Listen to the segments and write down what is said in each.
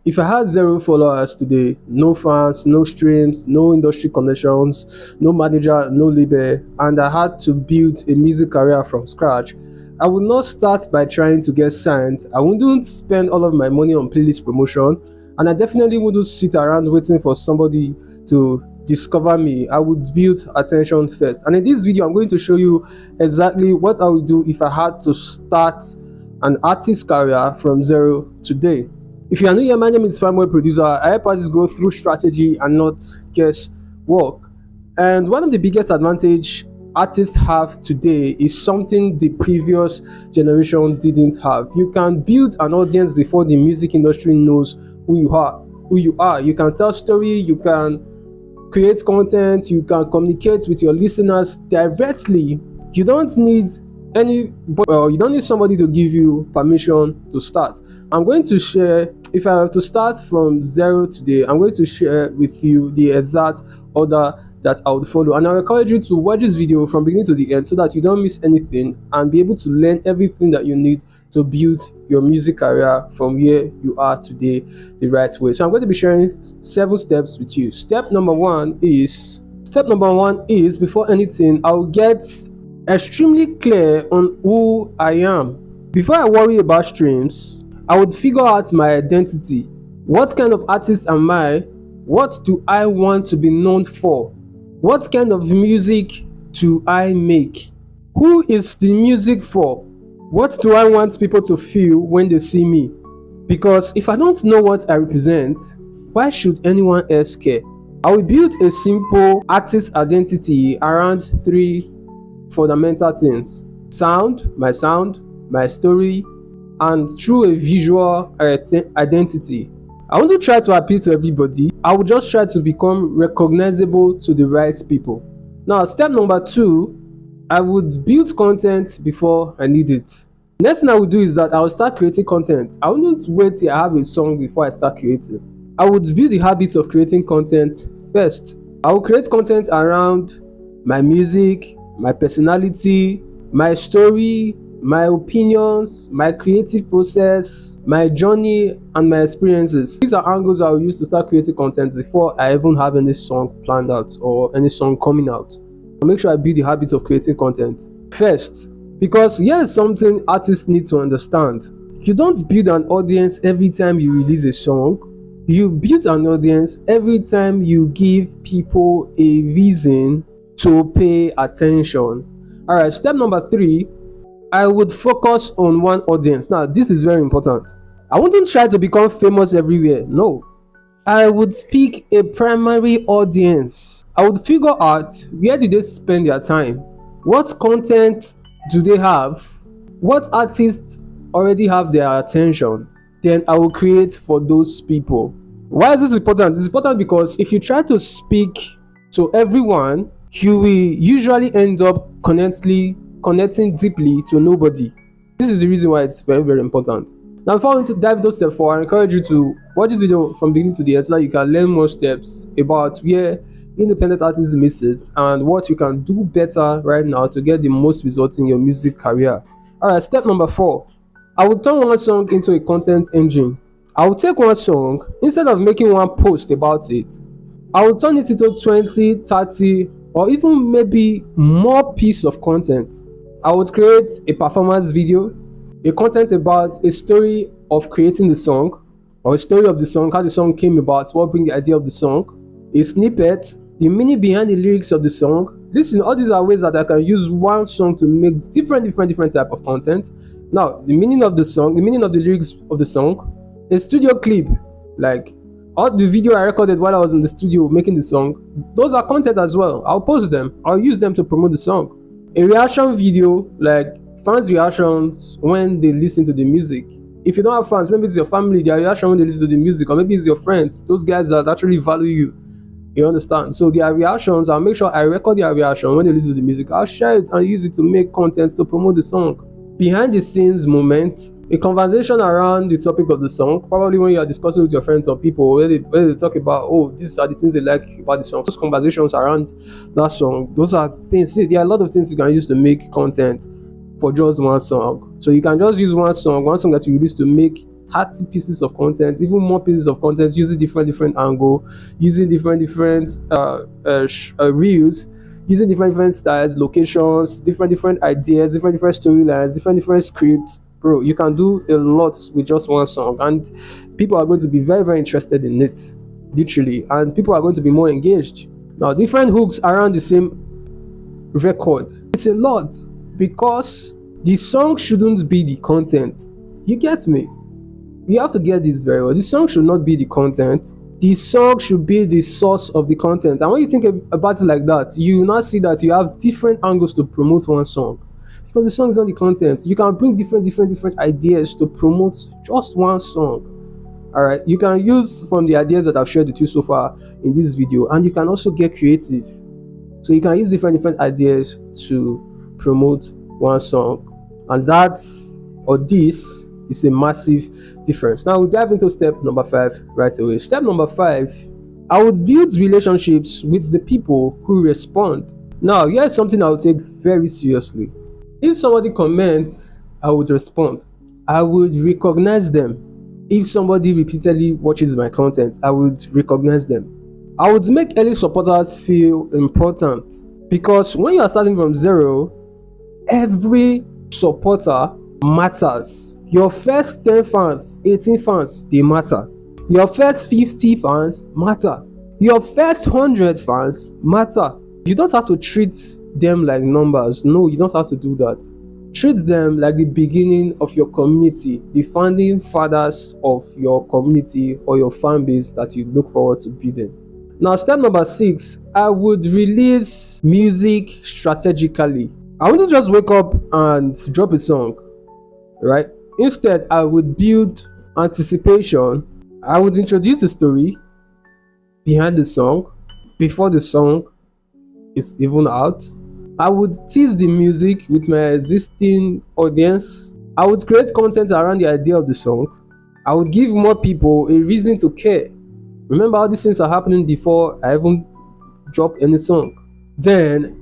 If I had zero followers today, no fans, no streams, no industry connections, no manager, no label, and I had to build a music career from scratch, I would not start by trying to get signed. I wouldn't spend all of my money on playlist promotion, and I definitely wouldn't sit around waiting for somebody to discover me. I would build attention first. And in this video, I'm going to show you exactly what I would do if I had to start an artist career from zero today. If you are new here, my name is Famwell Producer. I help artists grow through strategy and not guesswork. And one of the biggest advantage artists have today is something the previous generation didn't have. You can build an audience before the music industry knows who you are. You can tell story, you can create content, you can communicate with your listeners directly. You don't need you don't need somebody to give you permission to start. I'm going to share, if I have to start from zero today, I'm going to share with you the exact order that I would follow, and I encourage you to watch this video from beginning to the end so that you don't miss anything and be able to learn everything that you need to build your music career from where you are today the right way. So I'm going to be sharing 7 steps with you. Step number one is before anything, I'll get extremely clear on who I am. Before I worry about streams, I would figure out my identity. What kind of artist am I? What do I want to be known for? What kind of music do I make? Who is the music for? What do I want people to feel when they see me? Because if I don't know what I represent, why should anyone else care? I will build a simple artist identity around 3 fundamental things: sound, my story, and through a visual identity. I won't try to appeal to everybody. I will just try to become recognizable to the right people. Now, step number 2, I would build content before I need it. Next thing I would do is that I will start creating content. I wouldn't wait till I have a song before I start creating. I would build the habit of creating content first. I will create content around my music, my personality, my story, my opinions, my creative process, my journey, and my experiences. These are angles I will use to start creating content before I even have any song planned out or any song coming out. I'll make sure I build the habit of creating content first, because here's something artists need to understand. You don't build an audience every time you release a song. You build an audience every time you give people a reason to pay attention. Alright, step number 3, I would focus on one audience. Now, this is very important. I wouldn't try to become famous everywhere. No. I would pick a primary audience. I would figure out where do they spend their time, what content do they have, what artists already have their attention. Then I will create for those people. Why is this important? It's important because if you try to speak to everyone, you will usually end up connecting deeply to nobody. This is the reason why it's very, very important. Now, before I want to dive those steps forward, I encourage you to watch this video from beginning to the end so that you can learn more steps about where independent artists miss it and what you can do better right now to get the most results in your music career. Alright, step number 4. I will turn one song into a content engine. I will take one song, instead of making one post about it, I will turn it into 20, 30, or even maybe more piece of content. I would create a performance video, a content about a story of creating the song, or a story of the song, how the song came about, what bring the idea of the song, a snippet, the meaning behind the lyrics of the song. Listen, all these are ways that I can use one song to make different type of content. Now, the meaning of the song, the meaning of the lyrics of the song, a studio clip, like all the video I recorded while I was in the studio making the song, those are content as well. I'll post them, I'll use them to promote the song. A reaction video, like fans' reactions when they listen to the music. If you don't have fans, maybe it's your family, their reaction when they listen to the music, or maybe it's your friends, those guys that actually value you. You understand? So their reactions, I'll make sure I record their reaction when they listen to the music. I'll share it and use it to make content to promote the song. Behind the scenes moment, a conversation around the topic of the song, probably when you are discussing with your friends or people, where they talk about, oh, these are the things they like about the song. Those conversations around that song, those are things. See, there are a lot of things you can use to make content for just one song. So you can just use one song that you release to make 30 pieces of content, even more pieces of content, using different angle, using different reels, using different styles, locations, different ideas, different storylines, different scripts. Bro, you can do a lot with just one song, and people are going to be very interested in it, literally, and people are going to be more engaged. Now, different hooks around the same record, it's a lot, because the song shouldn't be the content. You get me? You have to get this very well. The song should not be the content. The song should be the source of the content. And when you think about it like that, you will now see that you have different angles to promote one song, because the song is not the content. You can bring different ideas to promote just one song. All right, you can use from the ideas that I've shared with you so far in this video, and you can also get creative. So you can use different ideas to promote one song, and that, or this, is a massive difference. Now we'll dive into step number 5 right away. Step number 5, I would build relationships with the people who respond. Now here's something I would take very seriously. If somebody comments, I would respond. I would recognize them. If somebody repeatedly watches my content, I would recognize them. I would make early supporters feel important, because when you are starting from zero, every supporter matters. Your first 10 fans, 18 fans, they matter. Your first 50 fans matter. Your first 100 fans matter. You don't have to treat them like numbers. No, you don't have to do that. Treat them like the beginning of your community, the founding fathers of your community or your fan base that you look forward to building. Now, step number 6, I would release music strategically. I wouldn't just wake up and drop a song, right? Instead, I would build anticipation. I would introduce the story behind the song before the song is even out. I would tease the music with my existing audience. I would create content around the idea of the song. I would give more people a reason to care. Remember, all these things are happening before I even drop any song. Then,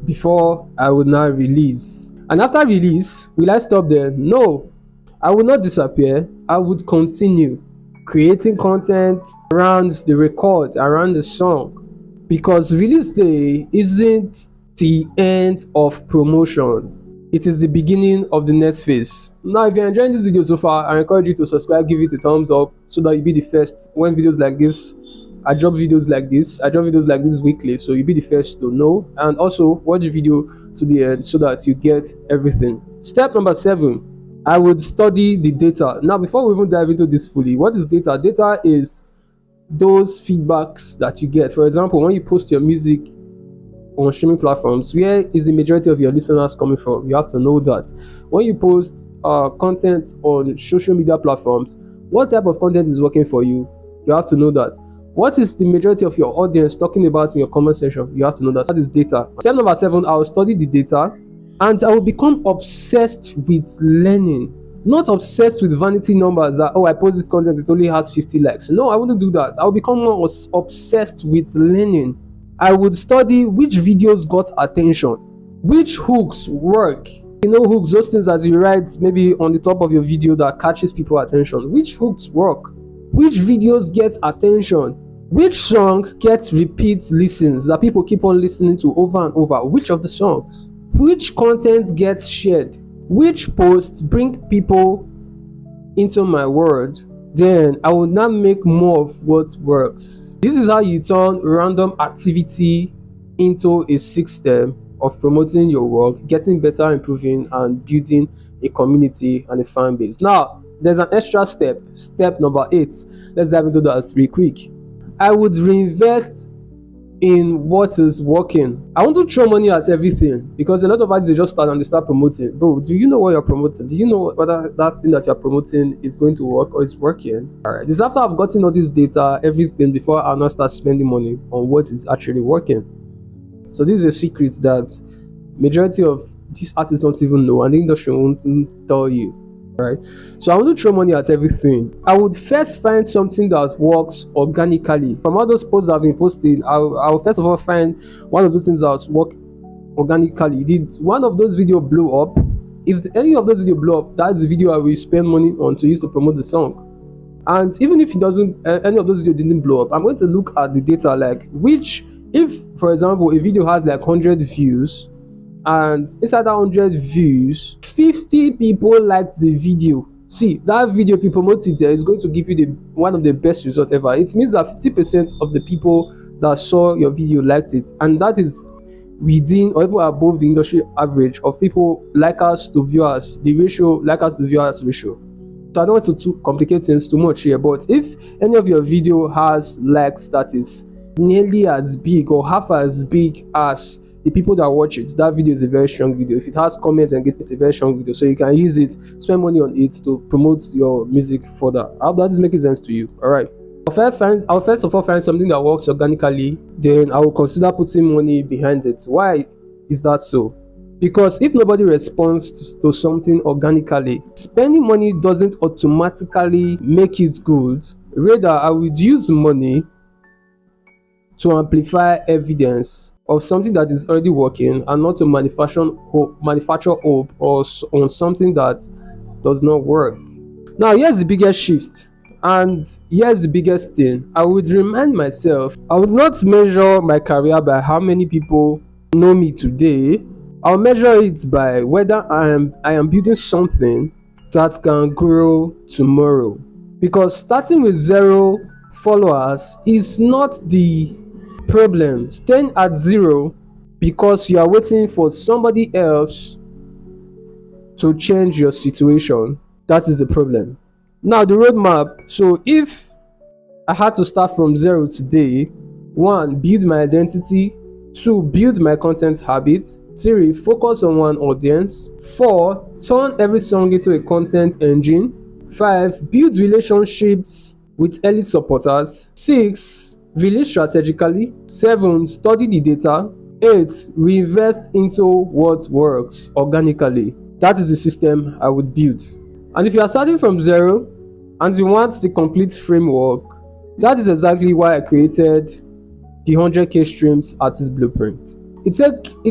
before I would now release. And after release, will I stop there? No. I will not disappear. I would continue creating content around the record, around the song, because release day isn't the end of promotion. It is the beginning of the next phase. Now, if you're enjoying this video so far, I encourage you to subscribe, give it a thumbs up, so that you'll be the first when videos like this. I drop videos like this weekly, so you'll be the first to know. And also watch the video to the end so that you get everything. Step number 7, I would study the data. Now, before we even dive into this fully, what is data? Data is those feedbacks that you get. For example, when you post your music on streaming platforms, where is the majority of your listeners coming from? You have to know that. When you post content on social media platforms, what type of content is working for you? You have to know that. What is the majority of your audience talking about in your comment section? You have to know that. That is data. Step number 7, I will study the data, and I will become obsessed with learning. Not obsessed with vanity numbers that, oh, I post this content, it only has 50 likes. No, I wouldn't do that. I will become more obsessed with learning. I would study which videos got attention, which hooks work. You know, hooks, those things that you write maybe on the top of your video that catches people's attention. Which hooks work? Which videos get attention? Which song gets repeat listens that people keep on listening to over and over? Which of the songs? Which content gets shared? Which posts bring people into my world? Then I will now make more of what works. This is how you turn random activity into a system of promoting your work, getting better, improving, and building a community and a fan base. Now, there's an extra step, step number 8. Let's dive into that real quick. I would reinvest in what is working. I want to throw money at everything, because a lot of artists, they just start and they start promoting. Bro, do you know what you're promoting? Do you know whether that thing that you're promoting is going to work or is working? Alright, this is after I've gotten all this data, everything, before I'll now start spending money on what is actually working. So this is a secret that majority of these artists don't even know, and the industry won't tell you. Right, so I want to throw money at everything. I would first find something that works organically. From all those posts I've been posting, I'll first of all find one of those things that work organically. Did one of those videos blow up? if any of those videos blow up, that's the video I will spend money on to use to promote the song. And even if it doesn't, any of those videos didn't blow up, I'm going to look at the data, like which, if for example a video has like 100 views, and inside that 100 views 50 people liked the video. See, that video, if you promote it there, is going to give you the one of the best results ever. It means that 50% of the people that saw your video liked it, and that is within or even above the industry average of people likers to viewers, the ratio likers to viewers ratio. So I don't want to complicate things too much here, but if any of your video has likes that is nearly as big or half as big as the people that watch it, that video is a very strong video. If it has comments and engagement, it's a very strong video, so you can use it, spend money on it to promote your music further. I hope that is making sense to you. All right, I'll first of all find something that works organically, then I will consider putting money behind it. Why is that so? Because if nobody responds to something organically, spending money doesn't automatically make it good. Rather, I would use money to amplify evidence of something that is already working, and not to manufacture hope or on something that does not work. Now, here's the biggest shift, and here's the biggest thing. I would remind myself, I would not measure my career by how many people know me today. I'll measure it by whether I am building something that can grow tomorrow. Because starting with 0 followers is not the problem. Staying at 0 because you are waiting for somebody else to change your situation, that is the problem. Now, the roadmap. So if I had to start from 0 today, 1, build my identity. 2, build my content habits. 3, focus on one audience. 4, turn every song into a content engine. 5, build relationships with early supporters. 6, release strategically. 7, study the data. 8, reinvest into what works organically. That is the system I would build. And if you are starting from 0 and you want the complete framework, that is exactly why I created the 100k streams artist blueprint. It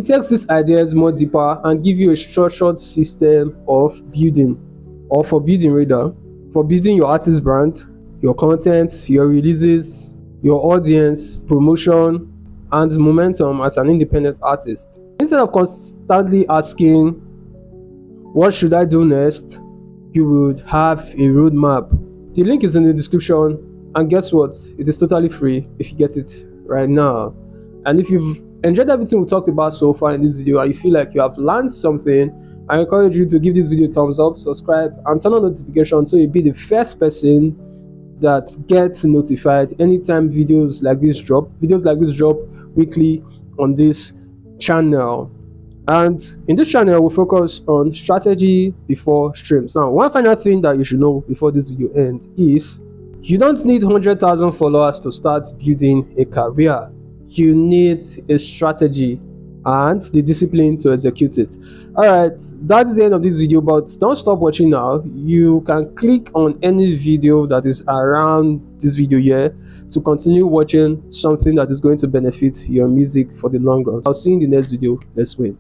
takes these ideas more deeper and give you a structured system of building, or for building rather, for building your artist brand, your content, your releases, your audience, promotion, and momentum as an independent artist. Instead of constantly asking, what should I do next? You would have a roadmap. The link is in the description, and guess what? It is totally free if you get it right now. And if you've enjoyed everything we talked about so far in this video and you feel like you have learned something, I encourage you to give this video a thumbs up, subscribe, and turn on notifications so you'll be the first person that gets notified anytime videos like this drop weekly on this channel. And in this channel, we focus on strategy before streams. Now, one final thing that you should know before this video ends is you don't need 100,000 followers to start building a career. You need a strategy and the discipline to execute it. All right, that is the end of this video, but don't stop watching now. You can click on any video that is around this video here to continue watching something that is going to benefit your music for the long run. I'll see you in the next video. Let's win.